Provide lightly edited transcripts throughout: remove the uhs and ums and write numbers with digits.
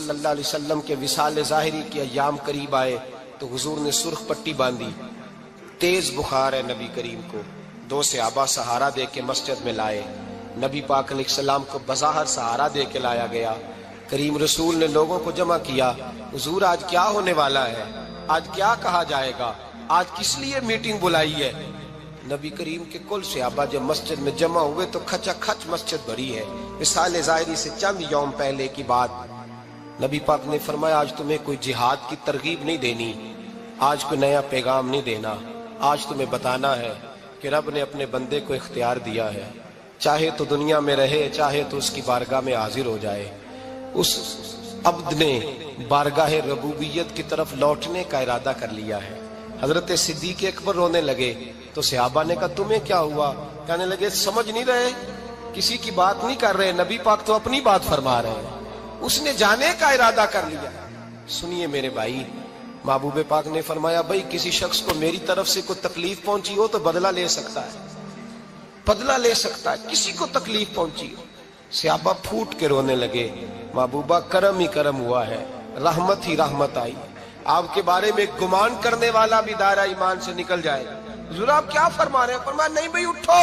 صلی اللہ علیہ وسلم کے وصال ظاہری کے ایام قریب آئے تو حضور نے سرخ پٹی باندھی، تیز بخار ہے نبی کریم کو، 2 صحابہ سہارا دے کے مسجد میں لائے، نبی پاک علیہ السلام کو بظاہر سہارا دے کے لایا گیا۔ کریم رسول نے لوگوں کو جمع کیا، حضور آج کیا ہونے والا ہے، آج کیا کہا جائے گا، آج کس لیے میٹنگ بلائی ہے؟ نبی کریم کے کل صحابہ جب مسجد میں جمع ہوئے تو کھچا کھچ مسجد بھری ہے۔ وصال ظاہری سے چند یوم پہلے کی بات، نبی پاک نے فرمایا آج تمہیں کوئی جہاد کی ترغیب نہیں دینی، آج کوئی نیا پیغام نہیں دینا، آج تمہیں بتانا ہے کہ رب نے اپنے بندے کو اختیار دیا ہے، چاہے تو دنیا میں رہے، چاہے تو اس کی بارگاہ میں حاضر ہو جائے۔ اس عبد نے بارگاہ ربوبیت کی طرف لوٹنے کا ارادہ کر لیا ہے۔ حضرت صدیق اکبر رونے لگے تو صحابہ نے کہا تمہیں کیا ہوا؟ کہنے لگے سمجھ نہیں رہے، کسی کی بات نہیں کر رہے، نبی پاک تو اپنی بات فرما رہے ہیں، اس نے جانے کا ارادہ کر لیا۔ سنیے میرے بھائی، محبوب پاک نے فرمایا بھائی کسی شخص کو میری طرف سے کوئی تکلیف پہنچی ہو تو بدلہ لے سکتا ہے، بدلہ لے سکتا ہے، کسی کو تکلیف پہنچی ہو۔ صحابہ پھوٹ کے رونے لگے، محبوبہ کرم ہی کرم ہوا ہے، رحمت ہی رحمت آئی، آپ کے بارے میں گمان کرنے والا بھی دائرہ ایمان سے نکل جائے گا۔ حضور آپ کیا فرما رہے ہیں؟ فرمایا نہیں بھائی اٹھو۔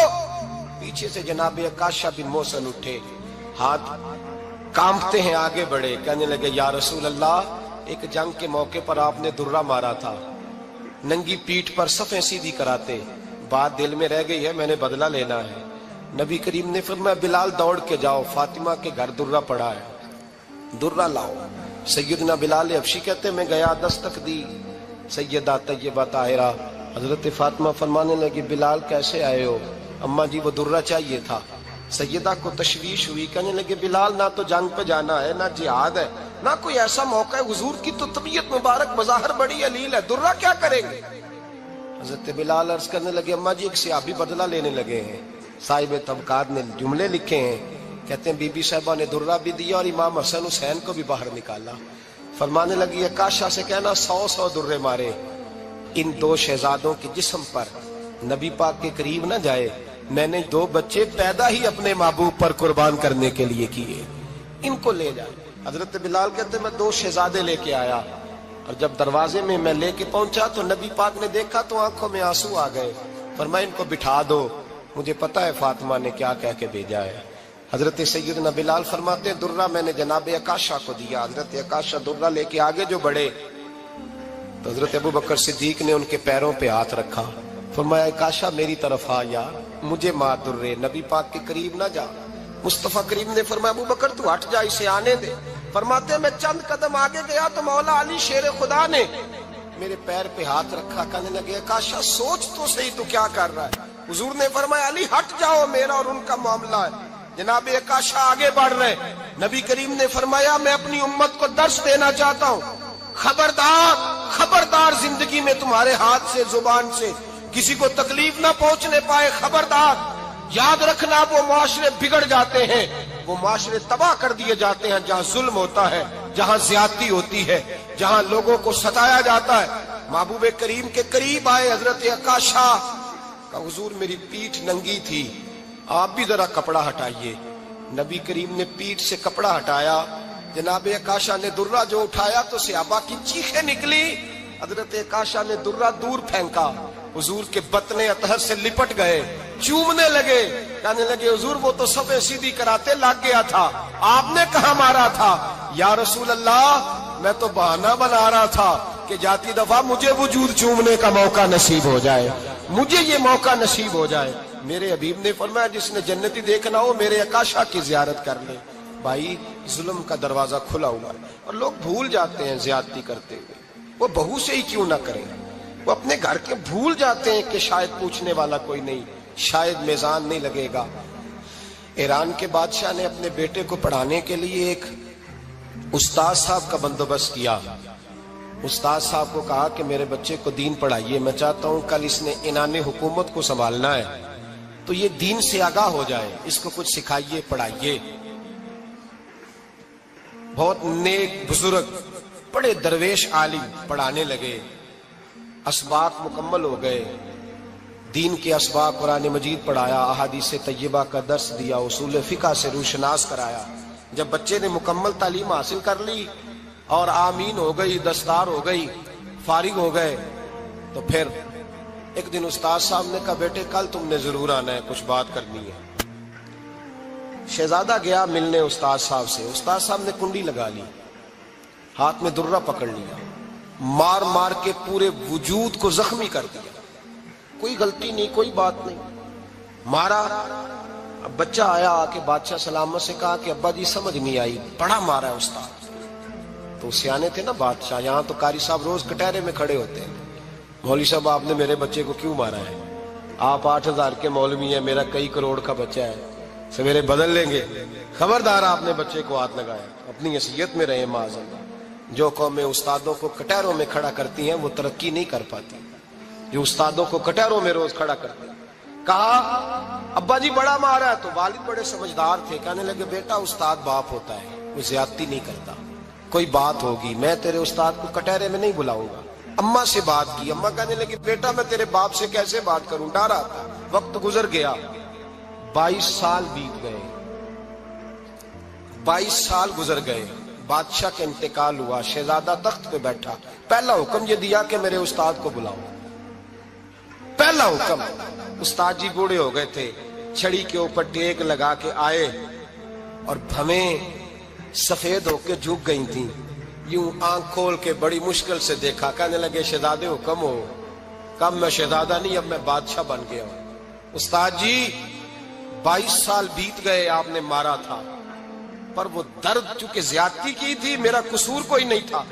پیچھے سے جناب عکاشہ بن محصن اٹھے، ہاتھ کانپتے ہیں، آگے بڑھے، کہنے لگے یا رسول اللہ، ایک جنگ کے موقع پر آپ نے درہ مارا تھا، ننگی پیٹھ پر صفیں سیدھی کراتے، بات دل میں رہ گئی ہے، میں نے بدلہ لینا ہے۔ نبی کریم نے فرمایا بلال دوڑ کے جاؤ، فاطمہ کے گھر درہ پڑا ہے، درہ لاؤ۔ سیدنا بلال حبشی کہتے ہیں میں گیا، دستک دی، سیدہ طیبہ طاہرہ حضرت فاطمہ فرمانے لگی بلال کیسے آئے ہو؟ اماں جی وہ درہ چاہیے تھا۔ سیدہ کو تشویش ہوئی، کہنے لگے بلال نہ تو جنگ پہ جانا ہے، نہ جہاد ہے، نہ کوئی ایسا موقع ہے، حضور کی تو طبیعت مبارک بظاہر بڑی علیل ہے، درہ کیا کریں گے؟ حضرت بلال عرض کرنے لگے اماں جی ایک صحابی بدلہ لینے لگے ہیں، صاحب طبقات نے جملے لکھے ہیں، کہتے ہیں بی بی صاحبہ نے درہ بھی دیا اور امام حسن حسین کو بھی باہر نکالا۔ فرمانے لگی عکاشہ سے کہنا 100 درے مارے، ان 2 شہزادوں کے جسم پر نبی پاک کے قریب نہ جائے، میں نے 2 بچے پیدا ہی اپنے محبوب پر قربان کرنے کے لیے کیے، ان کو لے جائے۔ حضرت بلال کہتے ہیں میں 2 شہزادے لے کے آیا، اور جب دروازے میں میں لے کے پہنچا تو نبی پاک نے دیکھا تو آنکھوں میں آنسو آ گئے، فرمایا ان کو بٹھا دو، مجھے پتا ہے فاطمہ نے کیا کہہ کے بھیجا ہے۔ حضرت سیدنا بلال فرماتے ہیں درہ میں نے جناب عکاشہ کو دیا، حضرت عکاشہ درہ لے کے آگے جو بڑھے تو حضرت ابو بکر صدیق نے ان کے پیروں پہ ہاتھ رکھا، فرمایا عکاشہ میری طرف آ یار، مجھے مار درے، نبی پاک کے قریب نہ جا۔ مصطفیٰ کریم نے فرمایا ابو بکر تو ہٹ جا، اسے آنے دے۔ فرماتے ہیں میں چند قدم آگے گیا تو مولا علی شیر خدا نے میرے پیر پہ ہاتھ رکھا، کہنے لگے عکاشہ سوچ تو صحیح تو کیا کر رہا ہے؟ حضور نے فرمایا علی ہٹ جاؤ، میرا اور ان کا معاملہ ہے۔ جناب عکاشہ آگے بڑھ رہے، نبی کریم نے فرمایا میں اپنی امت کو درس دینا چاہتا ہوں، خبردار خبردار زندگی میں تمہارے ہاتھ سے زبان سے کسی کو تکلیف نہ پہنچنے پائے، خبردار یاد رکھنا وہ معاشرے بگڑ جاتے ہیں، وہ معاشرے تباہ کر دیے جاتے ہیں جہاں ظلم ہوتا ہے، جہاں زیادتی ہوتی ہے، جہاں لوگوں کو ستایا جاتا ہے۔ محبوب کریم کے قریب آئے حضرت عکاشہ کا، حضور میری پیٹھ ننگی تھی، آپ بھی ذرا کپڑا ہٹائیے۔ نبی کریم نے پیٹھ سے کپڑا ہٹایا، جناب عکاشہ نے درہ جو اٹھایا تو صحابہ کی چیخیں نکلی، حضرت عکاشہ نے درہ دور پھینکا، حضور کے بطن اطہر سے لپٹ گئے، چومنے لگے، کہنے لگے حضور وہ تو صفیں سیدھی کراتے لگ گیا تھا، آپ نے کہاں مارا تھا؟ یا رسول اللہ میں تو بہانہ بنا رہا تھا کہ جاتی دفعہ مجھے وجود چومنے کا موقع نصیب ہو جائے، مجھے یہ موقع نصیب ہو جائے۔ میرے حبیب نے فرمایا جس نے جنتی دیکھنا ہو میرے عکاشہ کی زیارت کر لے۔ بھائی ظلم کا دروازہ کھلا ہوا ہے اور لوگ بھول جاتے ہیں زیادتی کرتے ہوئے، وہ بہو سے ہی کیوں نہ کریں، وہ اپنے گھر کے بھول جاتے ہیں کہ شاید پوچھنے والا کوئی نہیں، شاید میزان نہیں لگے گا۔ ایران کے بادشاہ نے اپنے بیٹے کو پڑھانے کے لیے ایک استاد صاحب کا بندوبست کیا۔ استاد صاحب کو کہا کہ میرے بچے کو دین پڑھائیے، میں چاہتا ہوں کل اس نے عنان حکومت کو سنبھالنا ہے تو یہ دین سے آگاہ ہو جائے، اس کو کچھ سکھائیے، پڑھائیے۔ بہت نیک بزرگ بڑے درویش عالم پڑھانے لگے، اسباق مکمل ہو گئے، دین کے اسباق قرآن مجید پڑھایا، احادیث طیبہ کا درس دیا، اصول فقہ سے روشناس کرایا۔ جب بچے نے مکمل تعلیم حاصل کر لی اور آمین ہو گئی، دستار ہو گئی، فارغ ہو گئے، تو پھر ایک دن استاد صاحب نے کہا بیٹے کل تم نے ضرور آنا ہے، کچھ بات کرنی ہے۔ شہزادہ گیا ملنے استاد صاحب سے، استاد صاحب نے کنڈی لگا لی، ہاتھ میں درہ پکڑ لیا، مار مار کے پورے وجود کو زخمی کر دیا، کوئی غلطی نہیں، کوئی بات نہیں، مارا۔ اب بچہ آیا آ کے بادشاہ سلامت سے کہا کہ ابا جی سمجھ نہیں آئی، بڑا مارا ہے استاد۔ تو سیانے تھے نا بادشاہ، یہاں تو قاری صاحب روز کٹہرے میں کھڑے ہوتے ہیں، مولوی صاحب آپ نے میرے بچے کو کیوں مارا ہے؟ آپ 8,000 کے مولوی ہیں، میرا کئی کروڑ کا بچہ ہے، سویرے بدل لیں گے، خبردار آپ نے بچے کو ہاتھ لگایا، اپنی حیثیت میں رہے معاذ اللہ۔ جو قومیں استادوں کو کٹہروں میں کھڑا کرتی ہیں وہ ترقی نہیں کر پاتی، جو استادوں کو کٹہروں میں روز کھڑا کرتے ہیں۔ کہا ابا جی بڑا مارا ہے، تو والد بڑے سمجھدار تھے، کہنے لگے بیٹا استاد باپ ہوتا ہے، وہ زیادتی نہیں کرتا، کوئی بات ہوگی میں تیرے استاد کو کٹہرے میں نہیں بلاؤں گا۔ اماں سے بات کی، اماں کہنے لگی بیٹا میں تیرے باپ سے کیسے بات کروں، ڈرا تھا۔ وقت گزر گیا، 22 سال بیت گئے، 22 سال گزر گئے، بادشاہ کا انتقال ہوا، شہزادہ تخت پہ بیٹھا، پہلا حکم یہ دیا کہ میرے استاد کو بلاؤ، پہلا حکم۔ استاد جی بوڑھے ہو گئے تھے، چھڑی کے اوپر ٹیک لگا کے آئے اور بھمیں سفید ہو کے جھک گئی تھیں، یوں آنکھ کھول کے بڑی مشکل سے دیکھا، کہنے لگے شہزادے حکم ہو۔ کب میں شہزادہ نہیں، اب میں بادشاہ بن گیا ہوں۔ استاد جی 22 سال بیت گئے، آپ نے مارا تھا، پر وہ درد چونکہ زیادتی کی تھی، میرا قصور کوئی نہیں تھا،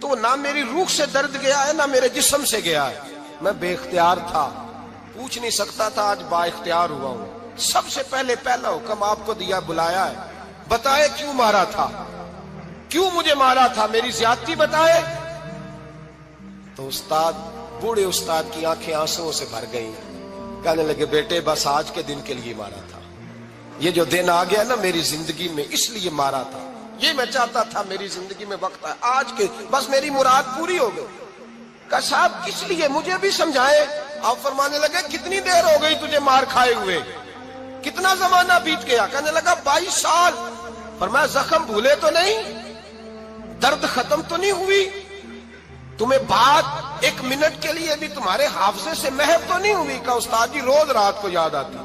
تو نہ میری روح سے درد گیا ہے نہ میرے جسم سے گیا ہے، میں بے اختیار تھا، پوچھ نہیں سکتا تھا، آج با اختیار ہوا ہوں۔ سب سے پہلے پہلا حکم آپ کو دیا، بلایا ہے، بتائے کیوں مارا تھا، کیوں مجھے مارا تھا، میری زیادتی بتائے۔ تو استاد، بوڑھے استاد کی آنکھیں آنسوؤں سے بھر گئیں، کہنے لگے بیٹے بس آج کے دن کے لیے مارا تھا، یہ جو دن آ گیا نا میری زندگی میں اس لیے مارا تھا، یہ میں چاہتا تھا میری زندگی میں وقت ہے، آج کے بس میری مراد پوری ہو گئی۔ کہ صاحب کس لیے، مجھے بھی سمجھائے۔ آپ فرمانے لگے کتنی دیر ہو گئی تجھے مار کھائے ہوئے، کتنا زمانہ بیت گیا؟ کہنے لگا 22 سال۔ فرمایا زخم بھولے تو نہیں، درد ختم تو نہیں ہوئی، تمہیں بات 1 منٹ کے لیے بھی تمہارے حافظے سے محو تو نہیں ہوئی؟ کہ استاد جی روز رات کو یاد آتی،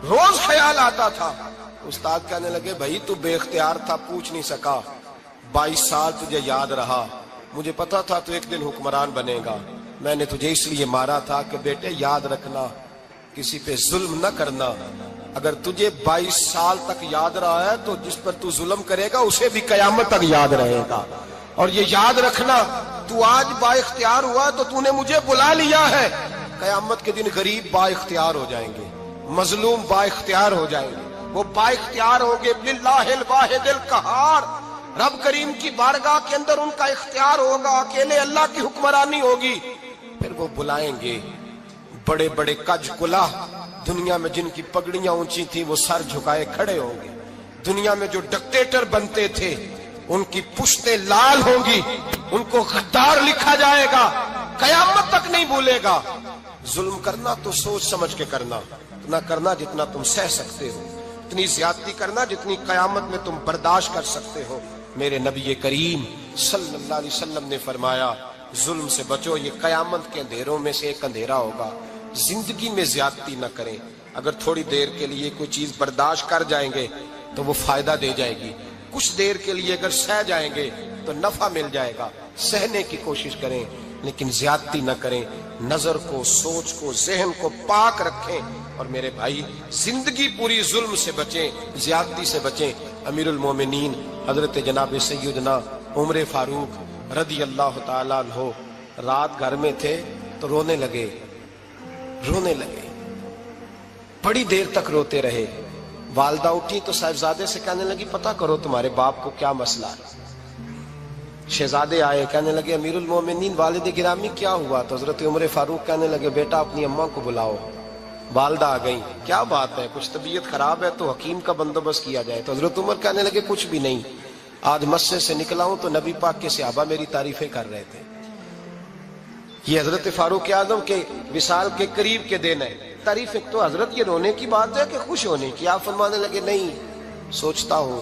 روز خیال آتا تھا۔ استاد کہنے لگے بھائی تو بے اختیار تھا، پوچھ نہیں سکا، 22 سال تجھے یاد رہا، مجھے پتا تھا تو ایک دن حکمران بنے گا، میں نے تجھے اس لیے مارا تھا کہ بیٹے یاد رکھنا، کسی پہ ظلم نہ کرنا، اگر تجھے 22 سال تک یاد رہا ہے تو جس پر تو ظلم کرے گا اسے بھی قیامت تک یاد رہے گا، اور یہ یاد رکھنا تو آج با اختیار ہوا تو تو نے مجھے بلا لیا ہے، قیامت کے دن غریب با اختیار ہو جائیں گے، مظلوم با اختیار ہو جائیں گے، وہ با اختیار ہوں گے، للہ الواحد القہار، رب کریم کی بارگاہ کے اندر ان کا اختیار ہوگا، اکیلے اللہ کی حکمرانی ہوگی، پھر وہ بلائیں گے، بڑے بڑے کج کلاہ دنیا میں جن کی پگڑیاں اونچی تھیں وہ سر جھکائے کھڑے ہوں گے، دنیا میں جو ڈکٹیٹر بنتے تھے ان کی پشتیں لال ہوں گی، ان کو غدار لکھا جائے گا، قیامت تک نہیں بھولے گا۔ ظلم کرنا تو سوچ سمجھ کے کرنا، اتنا کرنا جتنا تم سہ سکتے ہو، اتنی زیادتی کرنا جتنی قیامت میں تم برداشت کر سکتے ہو۔ میرے نبی کریم صلی اللہ علیہ وسلم نے فرمایا ظلم سے بچو، یہ قیامت کے اندھیروں میں سے ایک اندھیرا ہوگا، زندگی میں زیادتی نہ کریں، اگر تھوڑی دیر کے لیے کوئی چیز برداشت کر جائیں گے تو وہ فائدہ دے جائے گی، کچھ دیر کے لیے اگر سہ جائیں گے تو نفع مل جائے گا، سہنے کی کوشش کریں لیکن زیادتی نہ کریں، نظر کو، سوچ کو، ذہن کو پاک رکھیں، اور میرے بھائی زندگی پوری ظلم سے بچیں، زیادتی سے بچیں۔ امیر المومنین حضرت جناب سیدنا عمر فاروق رضی اللہ تعالیٰ عنہ رات گھر میں تھے تو رونے لگے، بڑی دیر تک روتے رہے، والدہ اٹھی تو صاحبزادے سے کہنے لگی پتہ کرو تمہارے باپ کو کیا مسئلہ ہے۔ شہزادے آئے، کہنے لگے امیر المومنین والد گرامی کیا ہوا؟ تو حضرت عمر فاروق کہنے لگے بیٹا اپنی اماں کو بلاؤ۔ والدہ آ گئی، کیا بات ہے؟ کچھ طبیعت خراب ہے تو حکیم کا بندوبست کیا جائے۔ تو حضرت عمر کہنے لگے کچھ بھی نہیں، آج مسجد سے نکلا ہوں تو نبی پاک کے صحابہ میری تعریفیں کر رہے تھے۔ یہ حضرت فاروق اعظم کے وصال کے قریب کے دن ہے، تعریفیں تو حضرت یہ رونے کی بات ہے کہ خوش ہونے کی؟ آپ فرمانے لگے نہیں، سوچتا ہوں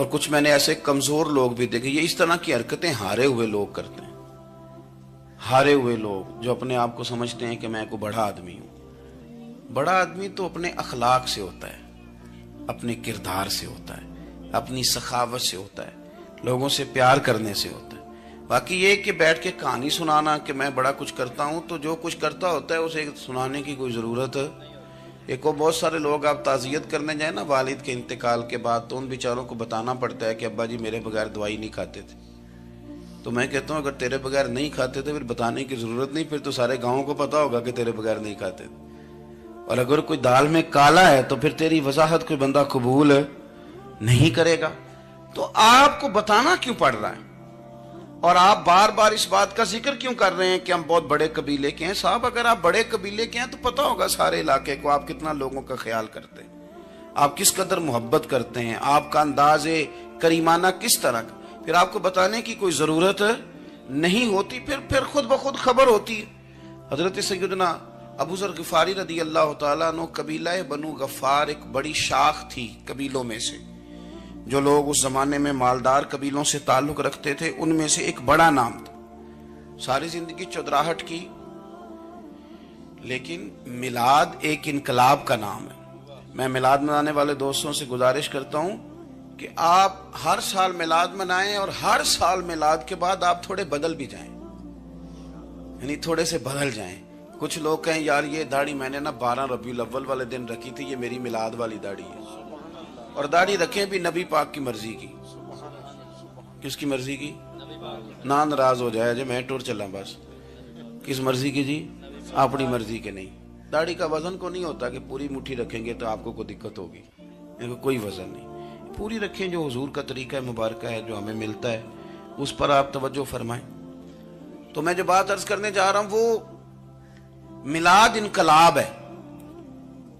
اور کچھ میں نے ایسے کمزور لوگ بھی دیکھے. یہ اس طرح کی حرکتیں ہارے ہوئے لوگ کرتے ہیں. ہارے ہوئے لوگ جو اپنے آپ کو سمجھتے ہیں کہ میں کوئی بڑا آدمی ہوں. بڑا آدمی تو اپنے اخلاق سے ہوتا ہے, اپنے کردار سے ہوتا ہے, اپنی سخاوت سے ہوتا ہے, لوگوں سے پیار کرنے سے ہوتا ہے. باقی یہ کہ بیٹھ کے کہانی سنانا کہ میں بڑا کچھ کرتا ہوں, تو جو کچھ کرتا ہوتا ہے اسے سنانے کی کوئی ضرورت ہے. ایک اور بہت سارے لوگ آپ تعزیت کرنے جائیں نا والد کے انتقال کے بعد, تو ان بیچاروں کو بتانا پڑتا ہے کہ ابا جی میرے بغیر دوائی نہیں کھاتے تھے. تو میں کہتا ہوں اگر تیرے بغیر نہیں کھاتے تھے پھر بتانے کی ضرورت نہیں, پھر تو سارے گاؤں کو پتا ہوگا کہ تیرے بغیر نہیں کھاتے تھے. اور اگر کوئی دال میں کالا ہے تو پھر تیری وضاحت کوئی بندہ قبول نہیں کرے گا. تو آپ کو بتانا کیوں پڑ رہا ہے, اور آپ بار بار اس بات کا ذکر کیوں کر رہے ہیں کہ ہم بہت بڑے قبیلے کے ہیں؟ صاحب اگر آپ بڑے قبیلے کے ہیں تو پتا ہوگا سارے علاقے کو آپ کتنا لوگوں کا خیال کرتے ہیں, آپ کس قدر محبت کرتے ہیں, آپ کا انداز کریمانہ کس طرح کا. پھر آپ کو بتانے کی کوئی ضرورت نہیں ہوتی, پھر خود بخود خبر ہوتی ہے. حضرت سیدنا ابو ذر غفاری رضی اللہ تعالیٰ عنہ, قبیلہ بنو غفار ایک بڑی شاخ تھی قبیلوں میں سے. جو لوگ اس زمانے میں مالدار قبیلوں سے تعلق رکھتے تھے ان میں سے ایک بڑا نام تھا. ساری زندگی چودراہٹ کی, لیکن میلاد ایک انقلاب کا نام ہے. میں میلاد منانے والے دوستوں سے گزارش کرتا ہوں کہ آپ ہر سال میلاد منائیں, اور ہر سال میلاد کے بعد آپ تھوڑے بدل بھی جائیں, یعنی تھوڑے سے بدل جائیں. کچھ لوگ کہیں یار یہ داڑھی میں نے نا 12 ربیع الاول والے دن رکھی تھی, یہ میری میلاد والی داڑھی ہے. اور داڑھی رکھیں بھی نبی پاک کی مرضی کی. کس کی مرضی کی؟ نہ ناراض ہو جائے جی میں ٹور چلا بس. کس مرضی کی جی؟ اپنی مرضی کے نہیں. داڑھی کا وزن کو نہیں ہوتا کہ پوری مٹھی رکھیں گے تو آپ کو کوئی دقت ہوگی, کوئی وزن نہیں. پوری رکھیں, جو حضور کا طریقہ مبارکہ ہے جو ہمیں ملتا ہے اس پر آپ توجہ فرمائیں. تو میں جو بات عرض کرنے جا رہا ہوں وہ میلاد انقلاب ہے.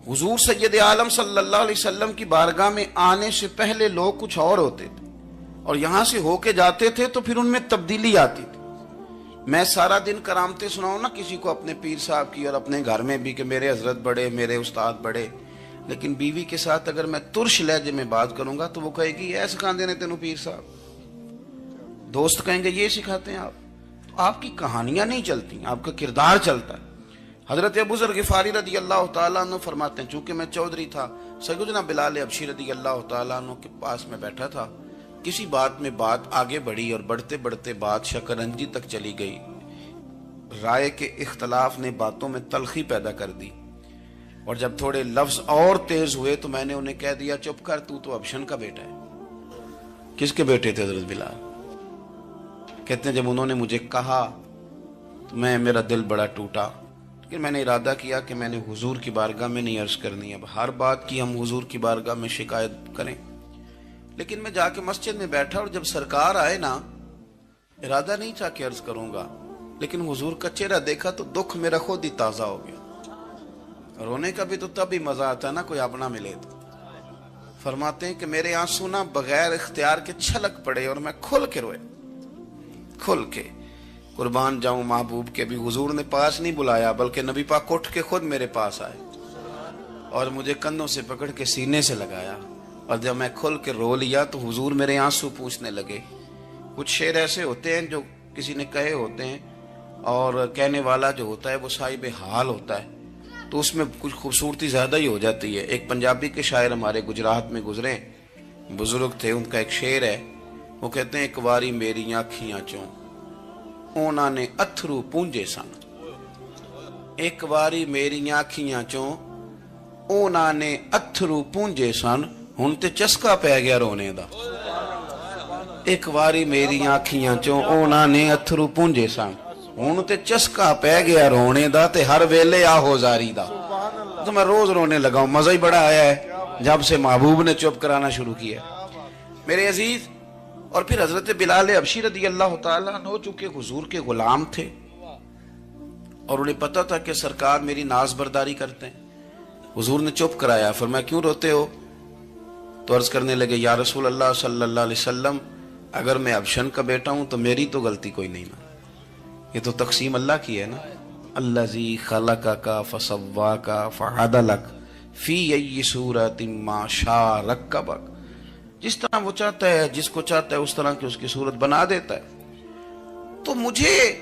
حضور سید عالم صلی اللہ علیہ وسلم کی بارگاہ میں آنے سے پہلے لوگ کچھ اور ہوتے تھے, اور یہاں سے ہو کے جاتے تھے تو پھر ان میں تبدیلی آتی تھی. میں سارا دن کرامتیں سناؤں نا کسی کو اپنے پیر صاحب کی اور اپنے گھر میں بھی کہ میرے حضرت بڑے, میرے استاد بڑے, لیکن بیوی کے ساتھ اگر میں ترش لہجے میں بات کروں گا تو وہ کہے گی یہ سکھاندے نے تینوں پیر صاحب. دوست کہیں گے یہ سکھاتے ہیں آپ. تو آپ کی کہانیاں نہیں چلتی, آپ کا کردار چلتا ہے. حضرت ابو ذر غفاری رضی اللہ تعالیٰ عنہ فرماتے ہیں چونکہ میں چودھری تھا, سیدنا بلال حبشی رضی اللہ تعالیٰ عنہ کے پاس میں بیٹھا تھا. کسی بات میں بات آگے بڑھی اور بڑھتے بڑھتے بات شکرنجی تک چلی گئی. رائے کے اختلاف نے باتوں میں تلخی پیدا کر دی, اور جب تھوڑے لفظ اور تیز ہوئے تو میں نے انہیں کہہ دیا چپ کر, تو ابشن کا بیٹا ہے. کس کے بیٹے تھے حضرت بلال؟ کہتے ہیں جب انہوں نے مجھے کہا تو میرا دل بڑا ٹوٹا, لیکن میں نے ارادہ کیا کہ میں نے حضور کی بارگاہ میں نہیں عرض کرنی. اب ہر بات کی ہم حضور کی بارگاہ میں شکایت کریں. لیکن میں جا کے مسجد میں بیٹھا, اور جب سرکار آئے نا, ارادہ نہیں تھا کہ عرض کروں گا, لیکن حضور کا چہرہ دیکھا تو دکھ میرا خود ہی تازہ ہو گیا. رونے کا بھی تو تب ہی مزہ آتا ہے نا کوئی اپنا ملے تو. فرماتے ہیں کہ میرے آنسو نا بغیر اختیار کے چھلک پڑے, اور میں کھل کے روئے, کھل کے. قربان جاؤں محبوب کے بھی حضور نے پاس نہیں بلایا, بلکہ نبی پاک اٹھ کے خود میرے پاس آئے اور مجھے کندھوں سے پکڑ کے سینے سے لگایا. اور جب میں کھل کے رو لیا تو حضور میرے آنسو پوچھنے لگے. کچھ شعر ایسے ہوتے ہیں جو کسی نے کہے ہوتے ہیں, اور کہنے والا جو ہوتا ہے وہ صاحب حال ہوتا ہے, تو اس میں کچھ خوبصورتی زیادہ ہی ہو جاتی ہے. ایک پنجابی کے شاعر ہمارے گجرات میں گزرے, بزرگ تھے, ان کا ایک شعر ہے, وہ کہتے ہیں ایک واری میری آنکھیاں چوں اونا نے اتھرو پونجے سن. ایک واری میری آنکھیاں چوں اونا نے اتھرو پونجے سن, ہن تے چسکا پہ گیا رونے دا. ایک واری میری آنکھیاں چوں اونا نے اتھرو پونجے سن, ہن تے چسکا پہ گیا رونے دا, تے ہر ویلے آہو زاری دا. تو میں روز رونے لگا ہوں, مزہ ہی بڑا آیا ہے جب سے محبوب نے چپ کرانا شروع کیا میرے عزیز. اور پھر حضرت بلال حبشی رضی اللہ تعالیٰ عنہ چونکہ حضور کے غلام تھے, اور انہیں پتا تھا کہ سرکار میری ناز برداری کرتے ہیں, حضور نے چپ کرایا. فرمایا کیوں روتے ہو؟ تو عرض کرنے لگے یا رسول اللہ صلی اللہ علیہ وسلم, اگر میں ابشن کا بیٹا ہوں تو میری تو غلطی کوئی نہیں نا, یہ تو تقسیم اللہ کی ہے نا. الذی خلقک فسواک فعدلک فی ای صورت ما شاء رکبک. جس طرح وہ چاہتا ہے، جس کو چاہتا ہے اس طرح کی اس کی صورت بنا دیتا ہے. تو مجھے